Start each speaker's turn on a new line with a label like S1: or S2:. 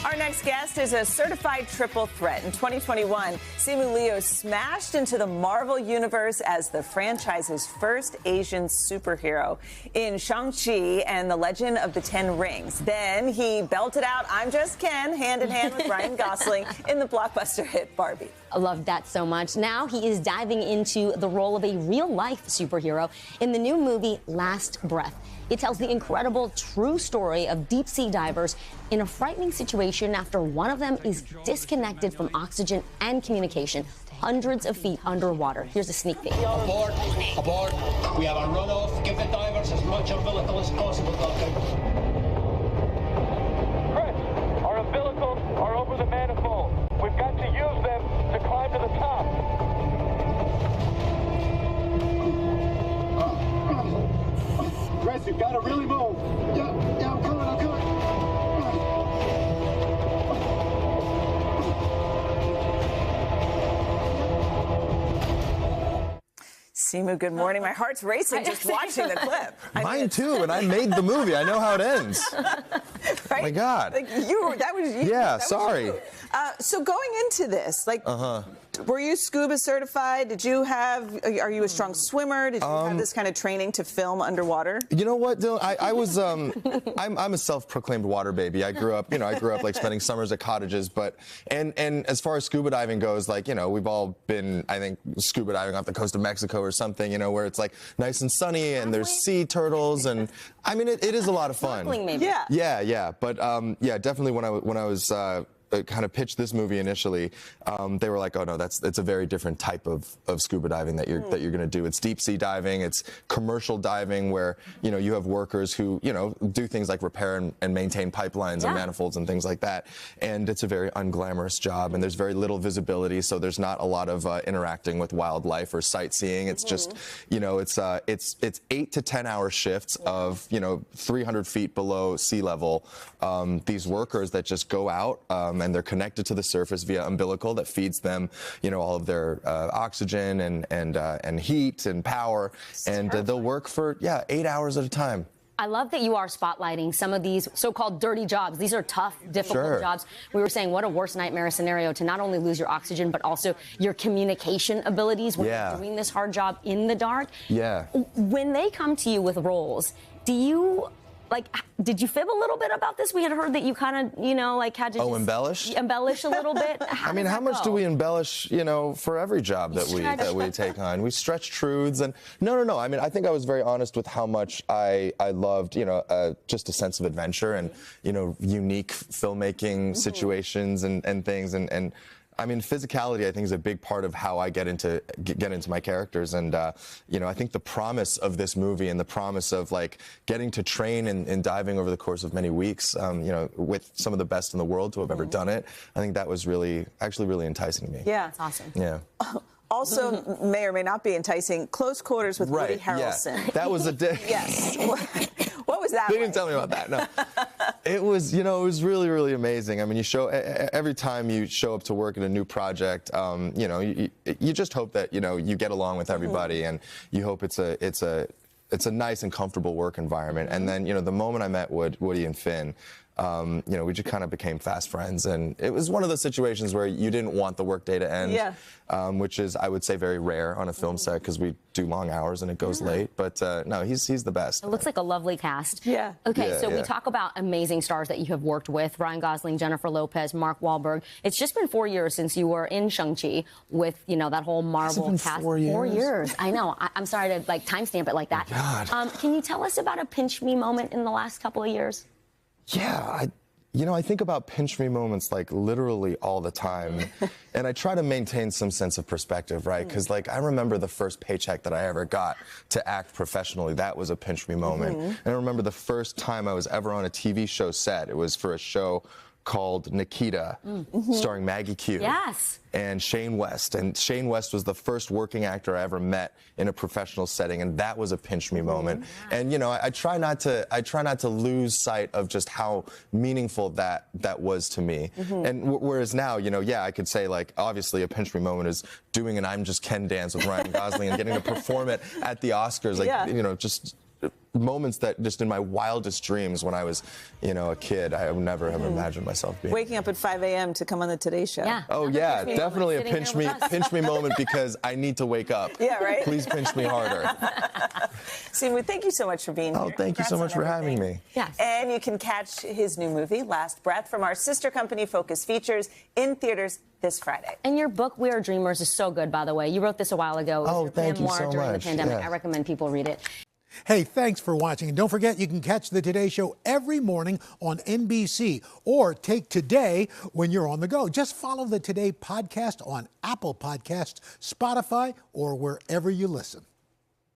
S1: Our next guest is a certified triple threat. In 2021, Simu Liu smashed into the Marvel Universe as the franchise's first Asian superhero in Shang-Chi and the Legend of the Ten Rings. Then he belted out I'm Just Ken hand in hand with Ryan Gosling in the blockbuster hit Barbie.
S2: I love that so much. Now he is diving into the role of a real-life superhero in the new movie Last Breath. It tells the incredible true story of deep-sea divers in a frightening situation after one of them is disconnected from oxygen and communication hundreds of feet underwater. Here's a sneak peek.
S3: Aboard, aboard. We have a run-off. Give the divers as much umbilical as possible, Doctor.
S4: Chris, our umbilicals are over the manifold. We've got to use them to climb to the top.
S5: Chris, you've got to really move. Yeah, I'm coming, I'm coming.
S1: Simu, good morning. My heart's racing just watching the clip.
S6: Mine too, and I made the movie. I know how it ends.
S1: Right?
S6: My God.
S1: Like that was you.
S6: Yeah,
S1: That was
S6: sorry.
S1: you. So going into this, were you scuba certified? Are you a strong swimmer? Did you have this kind of training to film underwater?
S6: You know what, Dylan? I was, I'm a self-proclaimed water baby. I grew up like spending summers at cottages, and as far as scuba diving goes, like, we've all been, I think, scuba diving off the coast of Mexico or something, where it's like nice and sunny and there's sea turtles, and I mean, it is a lot of fun.
S2: Maybe.
S6: Yeah. But yeah, definitely when I was kind of pitched this movie initially, they were like, oh no, it's a very different type of scuba diving that you're going to do. It's deep sea diving, it's commercial diving where you have workers who do things like repair and maintain pipelines and manifolds and things like that, and it's a very unglamorous job, and there's very little visibility, so there's not a lot of interacting with wildlife or sightseeing. It's just it's 8 to 10 hour shifts of 300 feet below sea level. These workers that just go out and they're connected to the surface via umbilical that feeds them, all of their oxygen and heat and power, and they'll work for 8 hours at a time.
S2: I love that you are spotlighting some of these so-called dirty jobs. These are tough, difficult jobs. We were saying what a worst nightmare scenario to not only lose your oxygen, but also your communication abilities when you're doing this hard job in the dark.
S6: Yeah.
S2: When they come to you with roles, did you fib a little bit about this? We had heard that you kind of, had to
S6: embellish
S2: a little bit.
S6: I mean, how much do we embellish, for every job that we take on? We stretch truths, and no. I mean, I think I was very honest with how much I loved, just a sense of adventure and, unique filmmaking situations and things, and I mean, physicality, I think, is a big part of how I get into my characters, and I think the promise of this movie and the promise of getting to train and diving over the course of many weeks, with some of the best in the world to have ever done it, I think that was really enticing to me.
S1: Yeah,
S2: that's awesome.
S6: Yeah.
S1: Also, may or may not be enticing, Close Quarters with Woody Harrelson.
S6: Yeah. That was a
S1: yes. What was that?
S6: They didn't tell me about that. No, it was it was really amazing. I mean, every time you show up to work in a new project, you just hope that you get along with everybody, and you hope it's a nice and comfortable work environment. And then the moment I met Woody and Finn, we just kind of became fast friends, and it was one of those situations where you didn't want the workday to end, which is, I would say, very rare on a film set because we do long hours and it goes late. But no, he's the best.
S2: It looks like a lovely cast.
S1: Yeah.
S2: Okay, we talk about amazing stars that you have worked with: Ryan Gosling, Jennifer Lopez, Mark Wahlberg. It's just been 4 years since you were in Shang-Chi with that whole Marvel cast.
S6: 4 years.
S2: 4 years. I know. I'm sorry to timestamp it like that.
S6: God.
S2: Can you tell us about a pinch me moment in the last couple of years?
S6: Yeah, I think about pinch me moments literally all the time, and I try to maintain some sense of perspective, right? Because I remember the first paycheck that I ever got to act professionally. That was a pinch me moment. And I remember the first time I was ever on a TV show set. It was for a show called Nikita, starring Maggie Q.
S2: Yes.
S6: And Shane West. And Shane West was the first working actor I ever met in a professional setting, and that was a pinch me moment. And I try not to lose sight of just how meaningful that was to me. And whereas now, I could say obviously a pinch me moment is doing an I'm Just Ken dance with Ryan Gosling and getting to perform it at the Oscars, just moments that just in my wildest dreams when I was, a kid, I would never have imagined myself being.
S1: Waking up at 5 a.m. to come on the Today Show.
S2: Yeah.
S6: Oh yeah, definitely a pinch me moment because I need to wake up.
S1: Yeah, right.
S6: Please pinch me harder.
S1: Simu, thank you so much for being here.
S6: Oh, thank you so much for having me.
S2: Yes.
S1: And you can catch his new movie, Last Breath, from our sister company Focus Features in theaters this Friday.
S2: And your book, We Are Dreamers, is so good, by the way. You wrote this a while ago. It was your
S6: thank you
S2: memoir
S6: so
S2: during
S6: much.
S2: the pandemic.
S6: Yes.
S2: I recommend people read it.
S7: Hey, thanks for watching. And don't forget, you can catch The Today Show every morning on NBC or take Today when you're on the go. Just follow the Today podcast on Apple Podcasts, Spotify, or wherever you listen.